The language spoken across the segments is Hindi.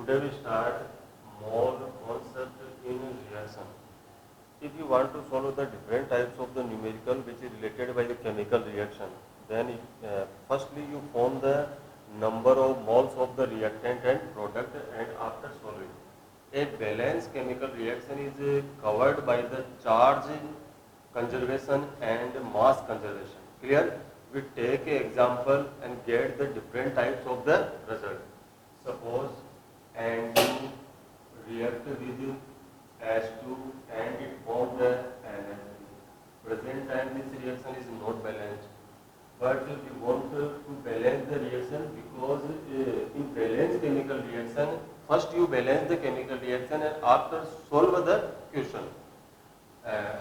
Today we start more concept in reaction. If you want to follow the different types of the numerical which is related by the chemical reaction, then firstly you form the number of moles of the reactant and product, and after solving a balanced chemical reaction is covered by the charge conservation and mass conservation. Clear? We take an example and get the different types of the result. Suppose N2 react with H2 and it forms the NH3. Present time this reaction is not balanced, but we want to balance the reaction because in balanced chemical reaction, first you balance the chemical reaction and after solve the question.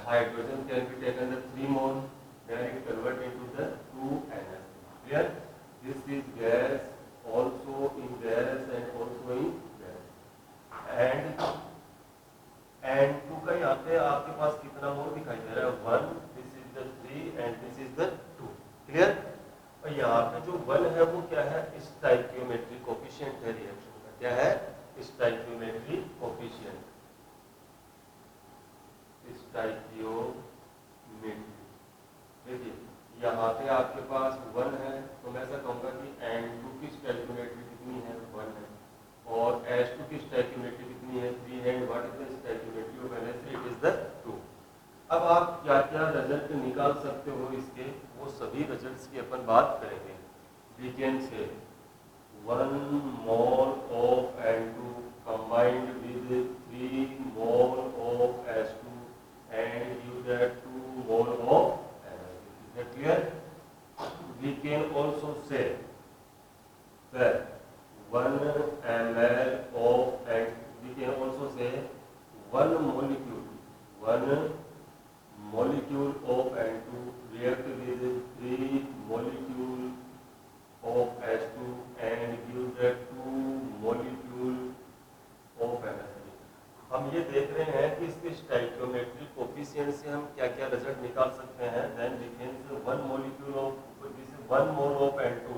Hydrogen can be taken the 3 mole, then it convert into the 2 NH. Clear? This is gas, also in gas and also in gas. And 2 का यहाँ पे आपके पास कितना मोल दिखाई दे रहा है? 1, this is the 3 and this is the 2. Clear? और यहाँ पे जो 1 है वो क्या है? स्टाइकियोमेट्रिक कोफिशिएंट है रिएक्शन का. क्या है? Stoichiometric coefficient. स्टाइकियोमेट्री. देखिए यहाँ पे आपके पास 1 है, तो मैं ऐसा कहूँगा कि N2 की स्टाइकियोमेट्री कितनी है? 1 है. और H2 की स्टाइकियोमेट्री कितनी है? 3 है. What is the stoichiometry of NH3? It is the 2. अब आप क्या क्या रिजल्ट निकाल सकते हो इसके, वो सभी रिजल्ट्स की अपन बात करेंगे. We can say 1 mole of N2 combined with 3 mole of H2 and give that 2 mole of NH3. Is that clear? We can also say that 1 ml of, and we can also say 1 molecule of N2 react with 3 molecule of H2 and give that 2 molecule of NH3. हम ये देख रहे हैं कि इसके स्टाइकियोमेट्रिक कोफिशिएंट से हम क्या क्या रिजल्ट निकाल सकते हैं. Then we can say 1 molecule of this is 1 mole of N2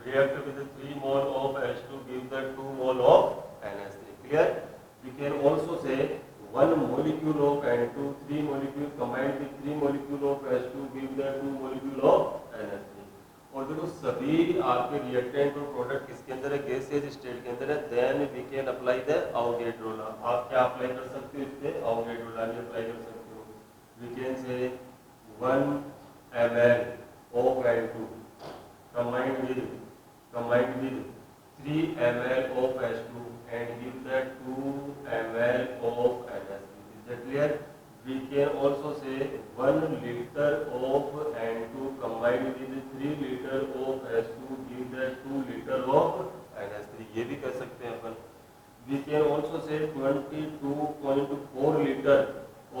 react with 3 mole of H2 give the 2 mole of NH3. Clear? We can also say 1 molecule of N2 3 molecule combined with 3 molecule of H2 give the 2 molecule of NH3. और देखो सभी आपके रिएक्टेंट और प्रोडक्ट किसके अंदर है? गैसियस स्टेट के अंदर है. Then we can apply the Avogadro law. आप क्या अप्लाई कर सकते हो? इस पे अवोगाड्रो लॉ भी अप्लाई कर सकते हो. We can say 1 ml of N2 combined with 3 ml of H2 and give that 2 ml of NH3. Is that clear? We can also say 1 liter of N2 combined with 3 liter of H2 give that 2 liter of NH3. ये भी कर सकते हैं अपन. We can also say 22.4 liter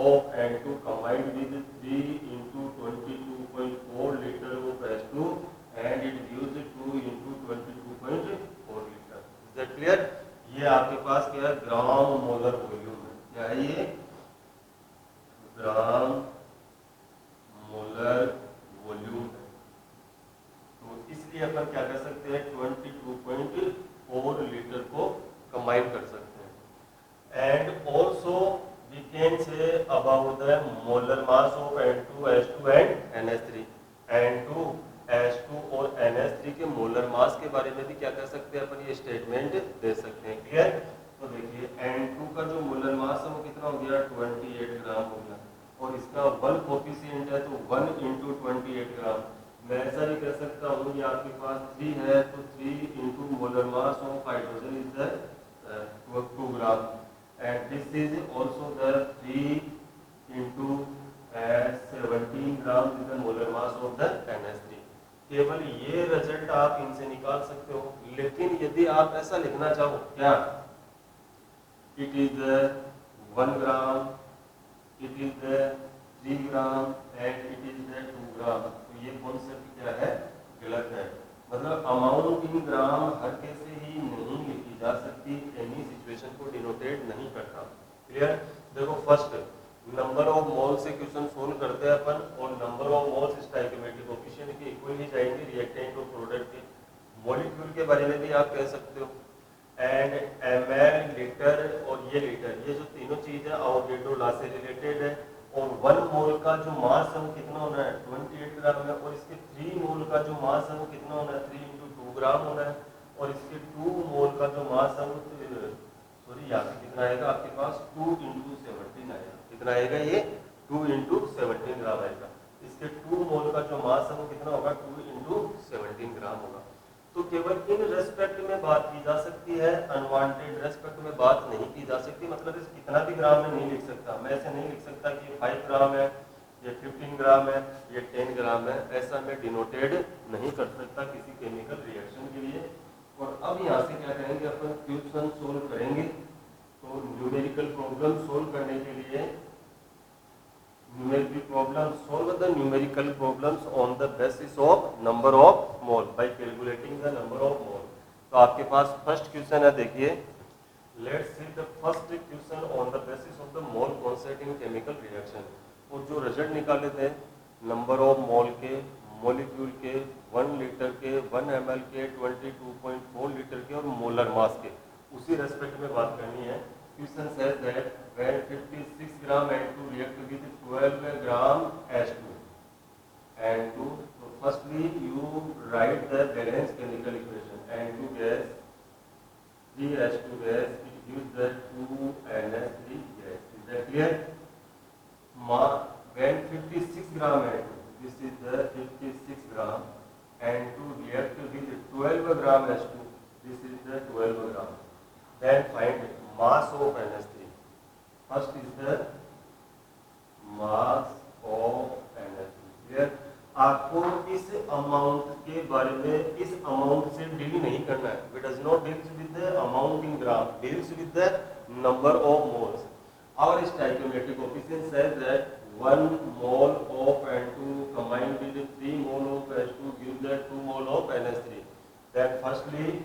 of N2 combined with 3 into 22.4 liter of H2 and it gives 2 into 22.4 liter. Is that clear? ये आपके पास क्या है? ग्राम मोलर वॉल्यूम है. क्या है ये? ग्राम मोलर वॉल्यूम है. तो इसलिए अपन क्या कर सकते हैं? 22.4 लीटर को कंबाइन कर सकते हैं. And also we can say about the molar mass of N2, H2 and NH3. N2, H2 और NH3 के मोलर मास के बारे में भी क्या कर सकते हैं अपन? ये स्टेटमेंट दे सकते हैं. क्लियर? तो देखिए N2 का जो मोलर मास है वो कितना हो गया? 28 ग्राम हो गया. और इसका 1 कोफिशिएंट है तो 1 into 28 ग्राम. मैं ऐसा भी कर सकता हूँ कि आपके पास 3 है तो 3 into molar mass of hydrogen is the 2 gram. And this is also the 3 into 17 gram is the molar mass of the NH3. केवल ये रिजल्ट आप इनसे निकाल सकते हो. लेकिन यदि आप ऐसा लिखना चाहो, क्या it is 1 gram, it is 3 gram and it is 2 ग्राम, तो ये कॉन्सेप्ट क्या है? गलत है. मतलब अमाउंट इन ग्राम हर कैसे ही नहीं लिखी जा सकती. एनी सिचुएशन को डिनोटेट नहीं करता. क्लियर? देखो फर्स्ट नंबर ऑफ मोल से क्वेश्चन सोल्व करते हैं अपन, और number of moles stoichiometric coefficient के इक्वल ही जाएंगे रिएक्टेंट और प्रोडक्ट के. मॉलिक्यूल के बारे में भी आप कह सकते हो. एंड ml, लीटर और ये लीटर, ये जो तीनों चीज है अवोगैड्रो लॉ से रिलेटेड है। और 1 मोल का जो मास है वो कितना होना है 28 ग्राम है। और इसके 3 मोल का जो मास है वो कितना होना है 3 × 2 ग्राम होना है। और इसके 2 मोल का जो मास है वो सॉरी यहाँ पे कितना आएगा आपके पास 2 × 17 आएगा। कितना आएगा ये 2 × 17 ग्राम आएगा। इसके 2 मोल का जो मास है वो कितना होगा 2 × 17 ग्राम होगा। तो केवल इन रेस्पेक्ट में बात की जा सकती है, अनवांटेड रेस्पेक्ट में बात नहीं की जा सकती। मतलब इस कितना भी ग्राम में नहीं लिख सकता, मैं ऐसे नहीं लिख सकता कि ये 5 ग्राम है, ये 15 ग्राम है, ये 10 ग्राम है, ऐसा मैं डिनोटेड नहीं कर सकता किसी केमिकल रिएक्शन के लिए। और अब यहाँ से क्या करेंगे अपन क्वेश्चन सोल्व करेंगे। तो न्यूमेरिकल प्रॉब्लम सोल्व करने के लिए numerical problem, solve the numerical problems on the basis of number of mole by calculating the number of mole। तो आपके पास फर्स्ट क्वेश्चन है, देखिए let's see the first question on the basis of the mole concept in chemical reaction. और जो रिजल्ट निकाले थे नंबर ऑफ मोल के, मॉलिक्यूल के, 1 लीटर के, 1 ml के, 22.4 लीटर के और मोलर मास के, उसी रेस्पेक्ट में बात करनी है। Question says that when 56 gram N2 react with 12 gram H2 N2, so firstly you write the balanced chemical equation N2 gas 3H2 gas, it gives the 2NH3 gas. Is that clear? When 56 gram N2, this is the 56 gram N2 react with 12 gram H2, this is the 12 gram. Then find mass of NH3. First is the mass of NH3. Clear? आपको इस अमाउंट के बारे में, इस अमाउंट से डील नहीं करना है। It does not deals with the amount in gram, deals with the number of moles. Our stoichiometric coefficient says that 1 mole of N2 combined with 3 mole of H2 gives the 2 mole of NH3. Then firstly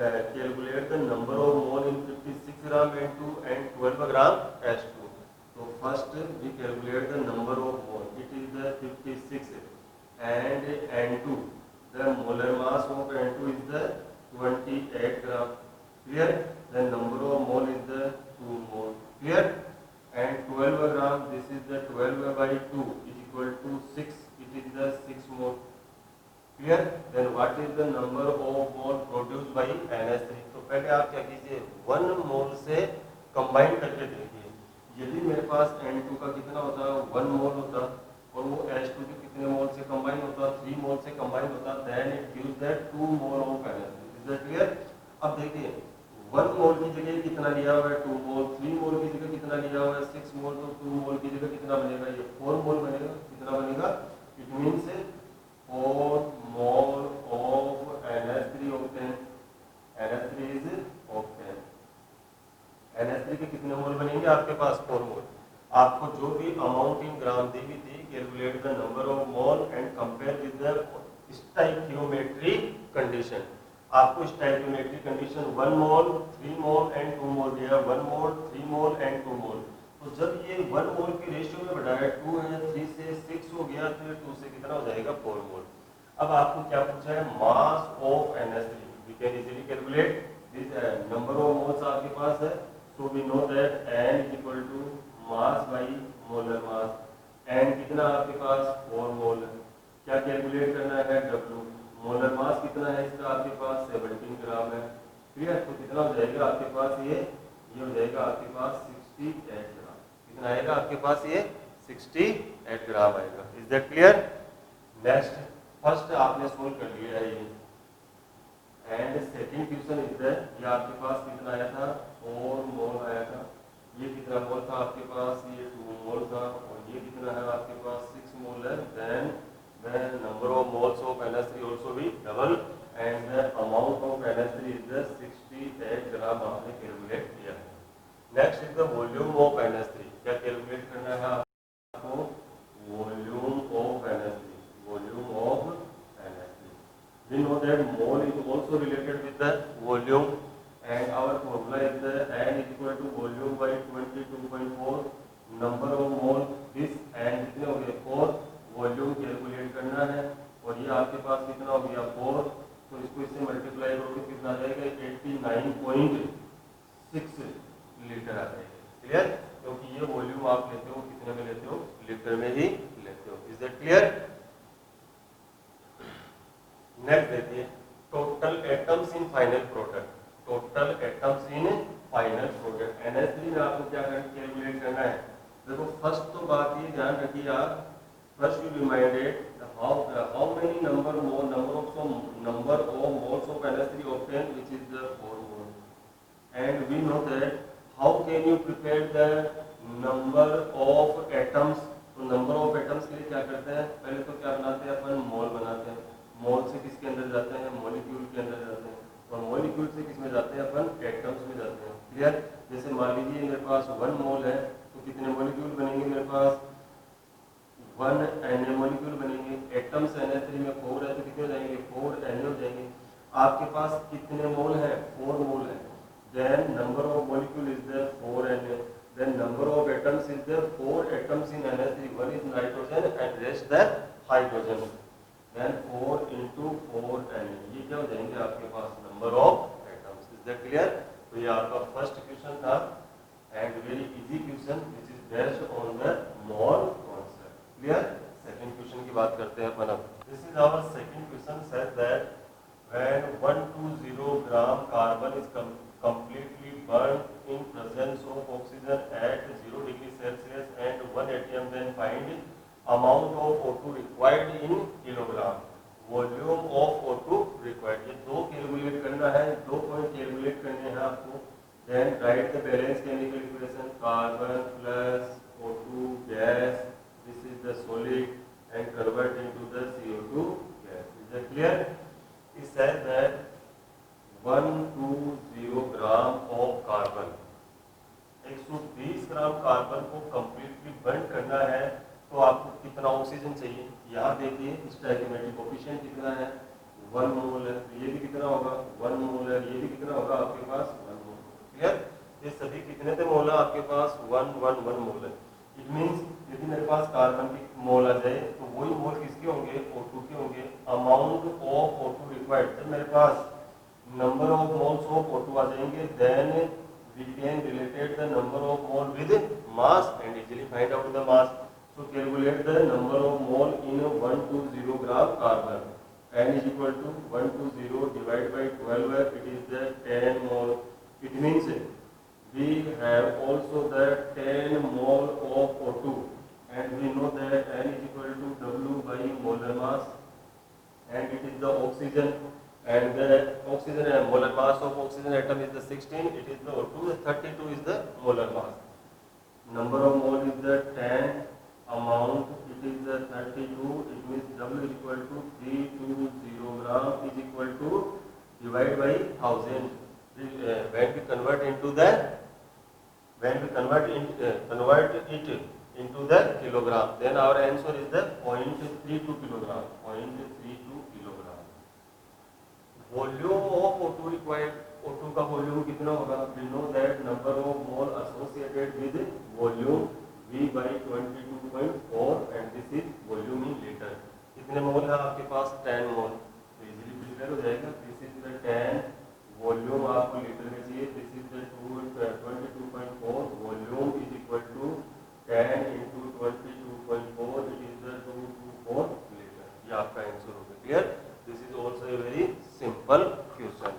calculate the number of mole in 56 gram N2 and 12 gram H2. So first we calculate the number of mole. It is the 56 and N2. The molar mass of N2 is the 28 gram. Clear? The number of mole is the 2 mole. Clear? And 12 gram, this is the 12 by 2 is equal to 6. It is the 6 mole. Clear? Then what is the number of mole produced by NH3? तो पहले आप क्या कीजिए 1 मोल से कंबाइन करके देखिए। यदि मेरे पास N2 का कितना होता है 1 मोल होता और वो H2 के कितने मोल से कंबाइन होता 3 मोल से कंबाइन होता, then it gives that 2 mole of NH3. Is that clear? अब देखिए 1 मोल की जगह कितना लिया हुआ है 2 मोल, 3 मोल की जगह कितना लिया हुआ है 6 मोल, तो 2 मोल की जगह कितना बनेगा ये 4 मोल बनेगा। कितना बनेगा? It means 4 mole of NH3 octane. NH3 is octane. NH3 के कितने मोल बनेंगे आपके पास 4 मोल। आपको जो भी अमाउंट इन ग्राम दी हुई थी, calculate the number of mole and compare with the stoichiometric condition. आपको stoichiometric condition 1 mole, 3 mole and 2 mole दिया, 1 मोल, 3 मोल एंड 2 मोल। तो जब ये 1 मोल के रेशियो में बढ़ाया 2 है, 3 से 6 हो गया, तो 2 से कितना हो जाएगा 4 मोल। अब आपको क्या पूछा है mass of NH3। We can easily calculate this number of moles आपके पास है। So we know that N is equal to mass by molar mass. N कितना आपके पास 4 मोल है। क्या कैलकुलेट करना है W। मोलर मास कितना है इसका आपके पास 17 ग्राम है। क्लियर? तो कितना हो जाएगा आपके पास ये हो जाएगा आपके पास 68 ग्राम। कितना आएगा आपके पास ये 68 ग्राम आएगा। Is that clear? Next first आपने सोल्व कर लिया है ये। And second question is that ये आपके पास कितना आया था 4 मोल आया था। ये कितना मोल था आपके पास ये 2 मोल था। और ये कितना है आपके पास 6 मोल है। Then the number of moles of NH3 also be double and the amount of NH3 is the 68 ग्राम आपने कैलकुलेट किया है। Next is the volume of NH3। क्या कैलकुलेट करना है आपको volume of NH3। Volume of NH3 we know that mole is also related with the volume and our formula is the N is equal to volume by 22.4 number of mole this and कितने हो गए 4 वॉल्यूम कैलकुलेट करना है। और ये आपके पास कितना हो गया 4, तो इसको इससे मल्टीप्लाई करोगे कितना आ जाएगा 6 लीटर आ जाएगी। क्लियर? क्योंकि ये वॉल्यूम आप लेते हो कितने में लेते हो? लीटर में ही लेते हो। Is that clear? नेक्स्ट देखिए, total atoms in final product. Total atoms in final product NH3 में आपको क्या कैलकुलेट करना है? देखो फर्स्ट तो बात ये ध्यान रखिए आप, first you reminded how many number of moles of NH3 obtained, which is the 4 mole. And we know that how can you prepare the number of atoms? तो नंबर ऑफ एटम्स के लिए क्या करते हैं? पहले तो क्या बनाते हैं अपन? मोल बनाते हैं। मोल से किसके अंदर जाते हैं? मॉलिक्यूल के अंदर जाते हैं। और मॉलिक्यूल से किस में जाते हैं? अपन एटम्स में जाते हैं। क्लियर? जैसे मान लीजिए मेरे पास 1 मोल है, तो कितने मॉलिक्यूल बनेंगे मेरे पास? 1 Na मॉलिक्यूल बनेंगे। एटम्स NH3 में 4 है, तो कितने हो जाएंगे? 4 Na हो जाएंगे। आपके पास कितने मोल है? 4 मोल है। Then number of molecule is there 4 Na. Then number of atoms is there 4 atoms in NH3. One is nitrogen and rest the hydrogen. Then 4 into 4 Na. ये क्या हो जाएंगे आपके पास? number of atoms. Is that clear? तो ये आपका फर्स्ट क्वेश्चन था and very easy question which is based on the mole concept. Clear? Second question की बात करते हैं अपन अब. This is our second question says that when 120 gram carbon is completely burned in presence of oxygen at 0 degree Celsius and 1 atm, then find amount of O2 required in kilogram. Volume of O2 required. ये दो कैलकुलेट करना है, 2 पॉइंट कैलकुलेट करने हैं आपको. Then write the balance chemical equation. Carbon plus O2 gas, this is the solid and convert into the CO2 gas. Is that clear? It says that 120 gram of carbon, 120 gram carbon को कंप्लीटली बर्न करना है, तो आपको कितना ऑक्सीजन चाहिए? यहाँ देखिए स्टोइकियोमेट्रिक कोएफिशिएंट कितना है? 1 मोल है. तो ये भी कितना होगा? 1 मोल है. ये भी कितना होगा आपके पास? 1 मोल. क्लियर? ये सभी कितने थे मोल है आपके पास? 1 मोल है. इट मीन्स यदि मेरे पास कार्बन की मोल आ जाए तो वही मोल किसके होंगे? O2 के होंगे. अमाउंट ऑफ O2 रिक्वायर्ड, जब मेरे पास number of moles of O2 आ जाएंगे, then we can related the number of mole with mass and easily find out the mass. So calculate the number of mole in 120 gram carbon. N is equal to 120 divided by 12, it is the 10 mole. It means we have also the 10 mole of O2, and we know that N is equal to W by molar mass, and it is the oxygen, and the oxygen and molar mass of oxygen atom is the 16, it is the O2, the 32 is the molar mass. Number of mole is the 10, amount it is the 32, it means W is equal to 320 gram is equal to divided by 1000. When we convert into the convert it into the kilogram, then our answer is the 0.32 kilogram. 0.32 kilogram. Volume of O2 required. O2 का वॉल्यूम कितना होगा? We know that number of mole associated with volume V by 22.4 and this is volume in liter. कितने मोल है आपके पास? 10 मोल. तो इजीली प्रिपेयर हो जाएगा. This is the 10. वॉल्यूम आपको लीटर में चाहिए. This is the 22.4. Volume is equal to 10 into 22.4, it is the 224 litre. ये आपका आंसर होगा. Clear? This is also a very simple question.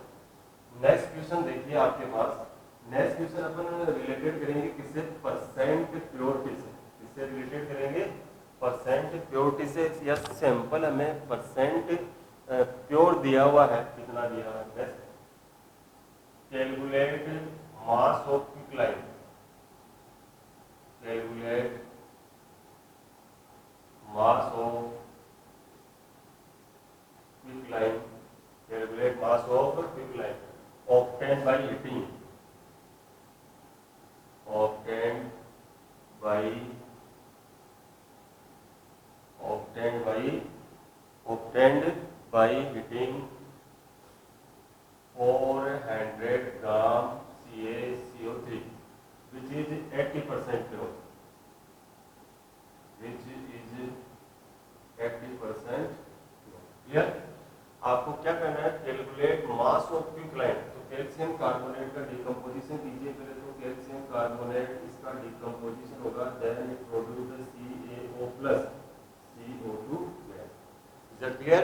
Next question देखिए आपके पास. नेक्स्ट क्वेश्चन अपन रिलेटेड करेंगे किससे? परसेंट प्योरिटी से. किससे रिलेटेड करेंगे? परसेंट प्योरिटी से. या सैंपल हमें परसेंट प्योर दिया हुआ है. कितना दिया हुआ है? Calculate mass of quicklime. Calculate mass of quicklime. Calculate mass of quicklime. Obtained by heating. Obtained by heating 400 gram CaCO3, which is 80% pure. Which is 80% pure. Clear? आपको क्या करना है? Calculate mass of quicklime. तो कैल्शियम कार्बोनेट का डिकम्पोजिशन कीजिए पहले। तो कैल्शियम कार्बोनेट इसका डिकम्पोजिशन होगा, then it produce CaO plus CO2 gas. Is that clear?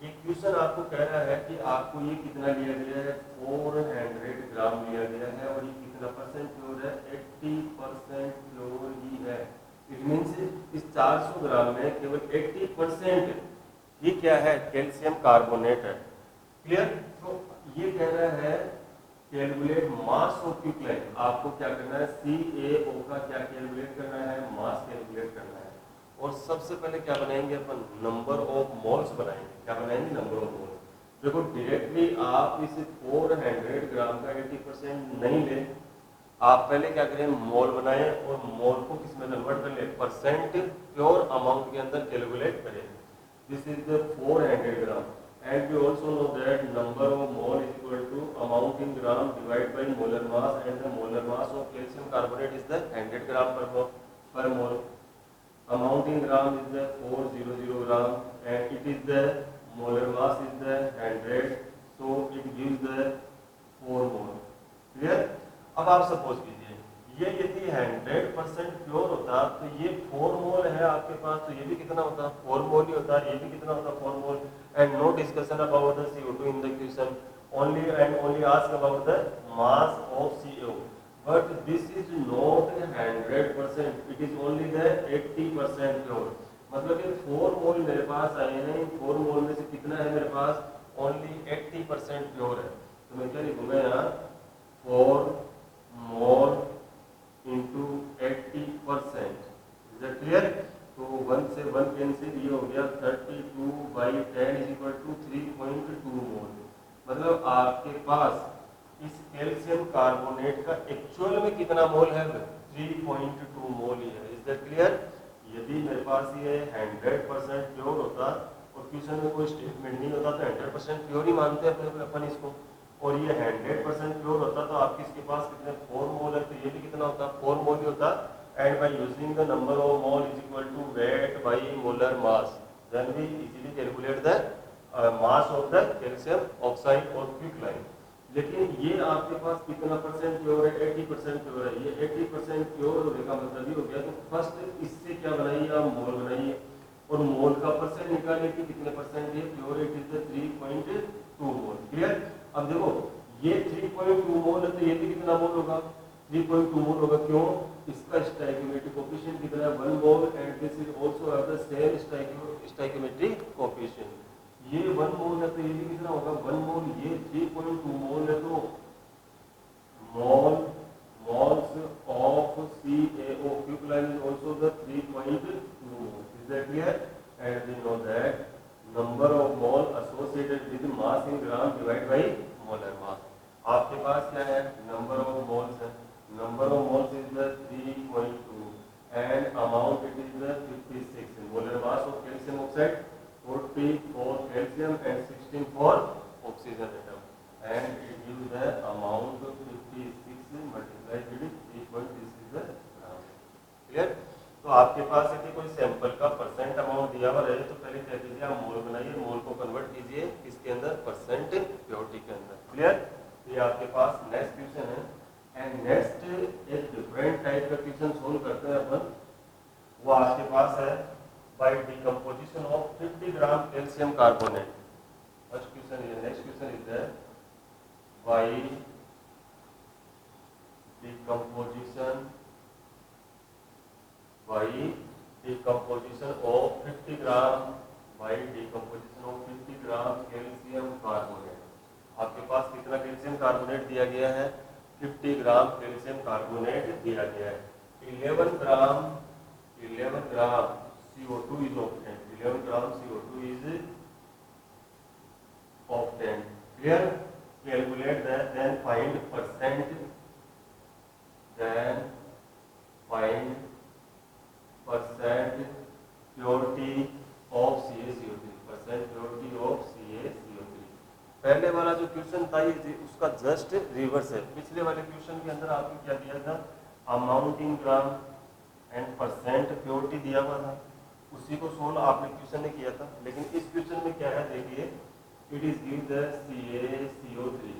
ये क्वेश्चन आपको कह रहा है कि आपको ये कितना लिया गया है, 400 ग्राम लिया गया है और ये कितना परसेंट प्योर है, 80% प्योर ही है। इट मीन्स इस 400 ग्राम में केवल 80% ही क्या है, कैल्शियम कार्बोनेट है। क्लियर? तो ये कह रहा है कैलकुलेट मास ऑफ क्विकलाइन। आपको क्या करना है, CaO का क्या कैलकुलेट करना है, मास कैलकुलेट करना है। और सबसे पहले क्या बनाएंगे अपन, नंबर ऑफ मोल्स बनाएंगे। क्या बनाएंगे, नंबर ऑफ मोल्स। देखो डायरेक्टली आप इस 400 ग्राम का 80% नहीं ले, आप पहले क्या करें, मोल बनाएं और मोल को किस में कन्वर्ट कर ले, परसेंट प्योर अमाउंट के अंदर कैलकुलेट करें। This is the 400 gram and we also know that number of mole is equal to amount in gram divided by molar mass, and the molar mass of calcium carbonate is the 100 gram per mole. Amount in gram is the 400 gram and it is the molar mass is the 100, so it gives the 4 mole. Clear? अब आप सपोज कीजिए ये यदि 100% प्योर होता तो ये 4 मोल है आपके पास, तो ये भी कितना होता, 4 मोल ही होता, ये भी कितना होता, 4 mole. And no discussion about the CO2 in the question, only and only ask about the mass of CO. But this is not 100%, it is only the 80% pure। मतलब कि 4 मोल मेरे पास आए हैं, 4 मोल में से कितना है मेरे पास, only 80% प्योर है। तो मैं क्या लिखूंगा यहाँ, 4 मोल into 80%। Is that clear? तो 1 से 1 कैंसिल, ये हो गया 32/10 इज इक्वल टू 3.2 मोल। मतलब आपके पास इस कैल्शियम कार्बोनेट का एक्चुअल में कितना मोल है, 3.2 मोल ही है। Is that clear? यदि मेरे पास ये 100% प्योर होता और क्वेश्चन में कोई स्टेटमेंट नहीं होता तो 100% प्योर ही मानते हैं अपन इसको, और ये 100% प्योर होता तो आपके इसके पास कितने 4 मोल है, तो ये भी कितना होता, 4 मोल ही होता। And by using the number of mole is equal to weight by molar mass, then we easily calculate the mass of the calcium oxide और क्विकलाइन। लेकिन ये आपके पास कितना परसेंट प्योर है, 80% प्योर है। ये 80% प्योर होने का मतलब ये हो गया, तो फर्स्ट इससे क्या बनाइए आप, मोल बनाइए और मोल का परसेंट निकालिए कि कितने परसेंट ये प्योर है, it is the 3.2 mole. Clear? अब देखो ये 3.2 मोल है तो ये भी कितना मोल होगा, 3.2 मोल होगा। क्यों? इसका स्टोइकियोमेट्रिक कोएफिशिएंट कितना है, 1 mole, and this is also have the same stoichiometric coefficient. ये 1 मोल है तो ये भी कितना होगा, 1 मोल। ये 3.2 मोल है तो moles of CaO क्विकलाइन is also the 3.2 moles. Is that clear? And we know that number of mole associated with mass in gram divided by molar mass. आपके पास क्या है, number of moles है, number of moles is the 3.2 and amount it is the 56. Molar mass of calcium oxide 40 for calcium and 16 for oxygen atom, and it gives the amount of 56 multiplied with 3.6 is the gram. Clear? तो आपके पास यदि कोई सैंपल का परसेंट अमाउंट दिया हुआ रहे तो पहले क्या कीजिए, आप मोल बनाइए, मोल को कन्वर्ट कीजिए किसके अंदर, परसेंट प्योरिटी के अंदर। क्लियर? ये आपके पास नेक्स्ट क्वेश्चन है। एंड नेक्स्ट एक डिफरेंट टाइप का क्वेश्चन सोल्व करते हैं अपन। वो आपके पास है by decomposition of 50 gram calcium carbonate. First question ये, next question is that by decomposition by decomposition of 50 gram by decomposition of 50 gram calcium carbonate। आपके पास कितना कैल्शियम कार्बोनेट दिया गया है, 50 ग्राम कैल्शियम कार्बोनेट दिया गया है। 11 ग्राम CO2 is obtained, 11 gram CO2 is obtained। Clear? Calculate that, then find percent, then find percent purity of CaCO3, percent purity of CaCO3। पहले वाला जो क्वेश्चन था ये उसका जस्ट रिवर्स है। पिछले वाले क्वेश्चन के अंदर आपको क्या दिया था, amount in gram and percent purity दिया हुआ था, उसी को सोल्व आपने क्वेश्चन ने किया था। लेकिन इस क्वेश्चन में क्या है देखिए, it is give the CaCO3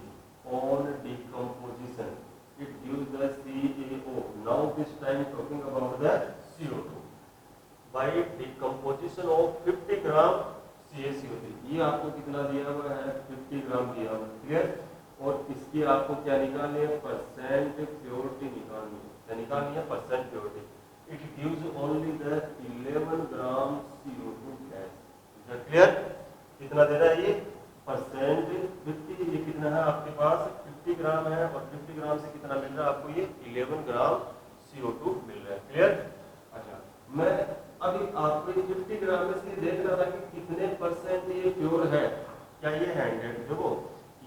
on decomposition. It gives the CaO. Now this time talking about the CO2. By decomposition of 50 gram CaCO3, ये आपको कितना दिया हुआ है, 50 ग्राम दिया हुआ है, क्लियर। और इसकी आपको क्या निकालनी है, परसेंट प्योरिटी निकालनी है, क्या निकालनी है, percent purity. It gives only the 11 gram CO2 gas, clear. कितना दे रहा है ये, परसेंट 50, ये कितना है आपके पास 50 ग्राम है, और 50 ग्राम से कितना मिल रहा है आपको, ये 11 ग्राम CO2 मिल रहा है, क्लियर। अच्छा, मैं अभी आपको 50 ग्राम में से देख रहा था कि कितने परसेंट ये प्योर है, क्या ये 100, देखो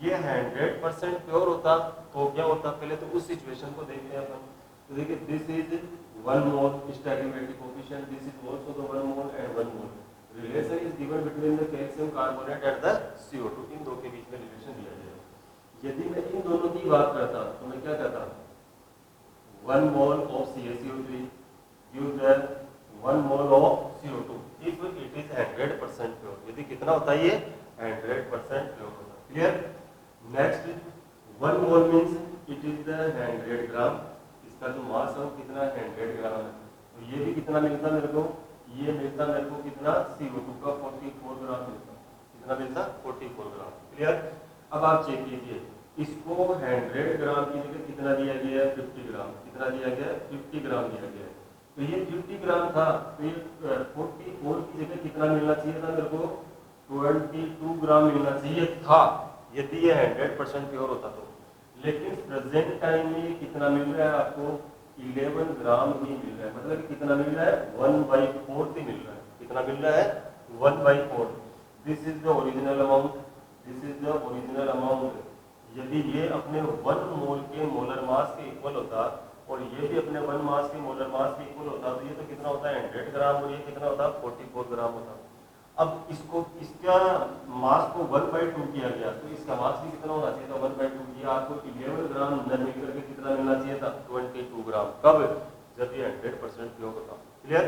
ये 100% प्योर होता तो क्या होता, पहले तो उस सिचुएशन को देखते हैं अपन। तो देखिए this is 1 mole stoichiometric coefficient, this is also the 1 mole and 1 mole. Relation is given between the calcium carbonate and the CO2, इन दो के बीच में रिलेशन दिया गया। यदि मैं इन दोनों की बात करता तो मैं क्या कहता, 1 mole of CaCO3 gives the 1 mole of CO2 if it is 100% pure. यदि कितना होता है ये 100% प्योर होता है, clear. Next 1 mole means it is the 100 ग्राम, इसका जो मास है कितना 100 ग्राम है। तो ये भी कितना मिलता मेरे को, ये मिलता मेरे को कितना, CO2 का 44 ग्राम मिलता, कितना मिलता 44 ग्राम, क्लियर। अब आप चेक कीजिए, इसको 100 ग्राम की जगह कितना दिया गया है, 50 ग्राम, कितना दिया गया है, 50 ग्राम दिया गया है। तो ये 50 ग्राम था, तो ये 44 की जगह कितना मिलना चाहिए था मेरे को, 22 ग्राम मिलना चाहिए था, यदि ये 100% प्योर होता तो। लेकिन प्रेजेंट टाइम में कितना मिल रहा है आपको, 11 ग्राम ही मिल रहा है, मतलब कि कितना मिल रहा है, 1/4 ही मिल रहा है, कितना मिल रहा है, 1/4। This is the original amount, this is the original amount. यदि ये अपने 1 मोल के मोलर मास के इक्वल होता और ये भी अपने 1 मास के मोलर मास के इक्वल होता, तो ये तो कितना होता है 100 ग्राम, और ये कितना होता है 44 ग्राम होता। अब इसको, इसका मास को 1/2 किया गया, तो इसका मास भी कितना होना चाहिए था, 1/2 किया, आपको 11 ग्राम न मिल करके कितना मिलना चाहिए था, 22 ग्राम। कब, जब ये 100% प्योर होता, क्लियर।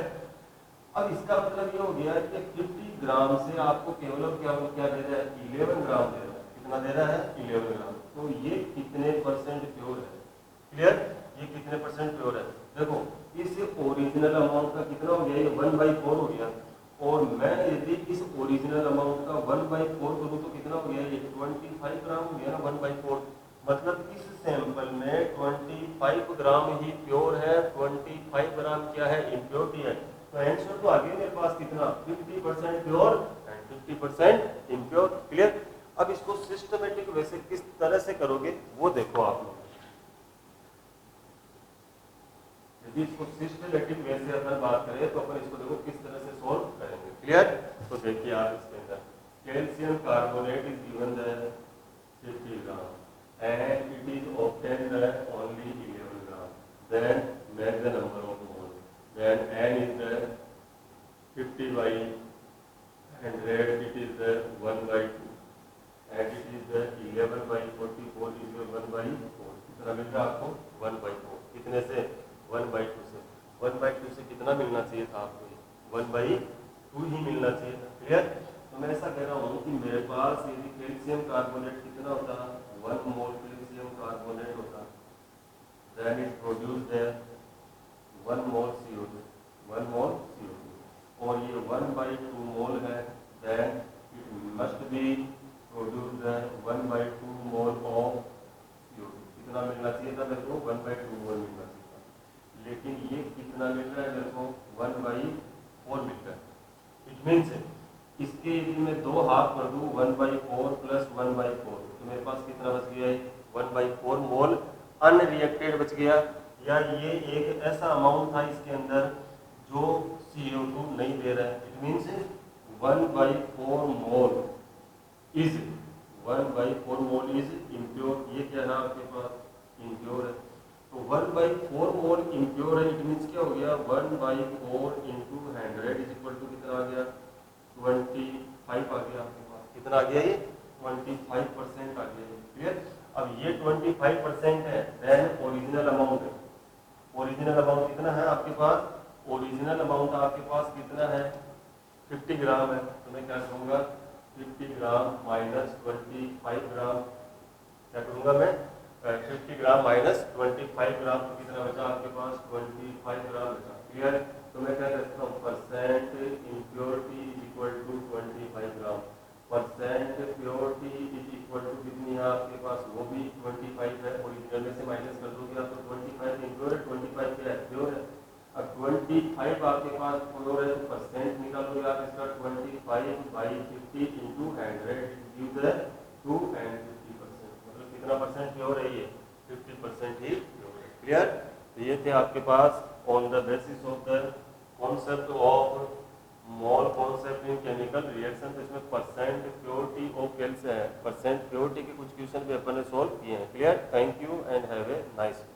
अब इसका मतलब ये हो गया कि 50 ग्राम से आपको केवल क्या दे रहा है, 11 ग्राम दे रहा है, कितना दे रहा है, 11 ग्राम। तो ये कितने परसेंट प्योर है, क्लियर, ये कितने परसेंट प्योर है। देखो इस ओरिजिनल अमाउंट का कितना हो गया, ये 1/4 हो गया, और मैं यदि इस ओरिजिनल अमाउंट का 1/4 करूँ तो कितना हो गया, ये 25 ग्राम हो गया ना, 1/4। मतलब इस सैंपल में 25 ग्राम ही प्योर है, 25 ग्राम क्या है, इम्प्योरिटी है। तो आंसर तो आगे मेरे पास कितना, 50% प्योर एंड 50% इम्प्योर, क्लियर। अब इसको सिस्टमेटिक वैसे किस तरह से करोगे वो देखो आप लोग। यदि इसको सिस्टमेटिक वे से अगर बात करें तो अपन इसको देखो किस तरह से सॉल्व करेंगे, क्लियर। तो देखिए आप इसके अंदर calcium carbonate is given the 50 gram and it is obtained only 11 gram, then make the number of mole, then n is the 50/100, it is the 1/2 and it is the 11/44 is the 1/4। कितना मिल रहा है आपको, 1/4, कितने से, 1/2 से। 1/2 से कितना मिलना चाहिए था आपको, 1/2 ही मिलना चाहिए था, क्लियर। तो मैं ऐसा कह रहा हूँ कि मेरे पास यदि कैल्शियम कार्बोनेट कितना होता, 1 मोल कैल्शियम कार्बोनेट होता, then it produce 1 mole CO2, 1 mole CO2, और ये 1/2 मोल है, then it must be produce 1/2 mole of CO2। कितना मिलना चाहिए था मेरे को, 1/2 मोल मिलना चाहिए था, लेकिन ये कितना मिल रहा है मेरे को, 1/4 मिल रहा है। इट मीन्स इसके यदि मैं 2 हाफ कर दूँ, 1/4 प्लस 1/4, तो मेरे पास कितना बच गया है, 1/4 मोल अनरिएक्टेड बच गया। या ये एक ऐसा अमाउंट था इसके अंदर जो CO2 नहीं दे रहा है, it means 1/4 mole is 1/4 mole is impure. ये क्या है आपके पास, इम्प्योर है। तो 1/4 मोल इम्प्योर है, इट मीन्स क्या हो गया, 1/4 इंटू 100 इज इक्वल टू कितना आ गया, 25 आ गया आपके पास, कितना आ गया ये, 25% आ गया, क्लियर। अब ये 25% है, देन ओरिजिनल अमाउंट है, ओरिजिनल अमाउंट कितना है आपके पास, ओरिजिनल अमाउंट आपके पास कितना है, 50 ग्राम है। तो मैं क्या कहूँगा, 50 ग्राम माइनस 25 ग्राम, क्या करूँगा मैं, 50 ग्राम माइनस 25 ग्राम, तो कितना बचा आपके पास, 25 ग्राम बचा। क्लियर। तो मैं क्या करता हूँ, percent impurity is equal to 25 gram, percent purity is equal to कितनी है आपके पास, वो भी 25 है, ओरिजिनल में से माइनस कर दोगे आप तो 25 इम्प्योर है, 25 क्या है, प्योर है। अब 25 आपके पास प्योर है तो परसेंट निकालोगे आप इसका, 25/50 इंटू 100 गिव द 250%, मतलब कितना परसेंट प्योर है ये, 50% ही प्योर है। क्लियर। तो ये थे आपके pass on the basis of the concept of mole concept in chemical reaction. तो इसमें परसेंट प्योरिटी ऑफ कैल्शियम है, परसेंट प्योरिटी के कुछ क्वेश्चन भी अपन ने सॉल्व किए हैं। Clear. Thank you and have a nice day.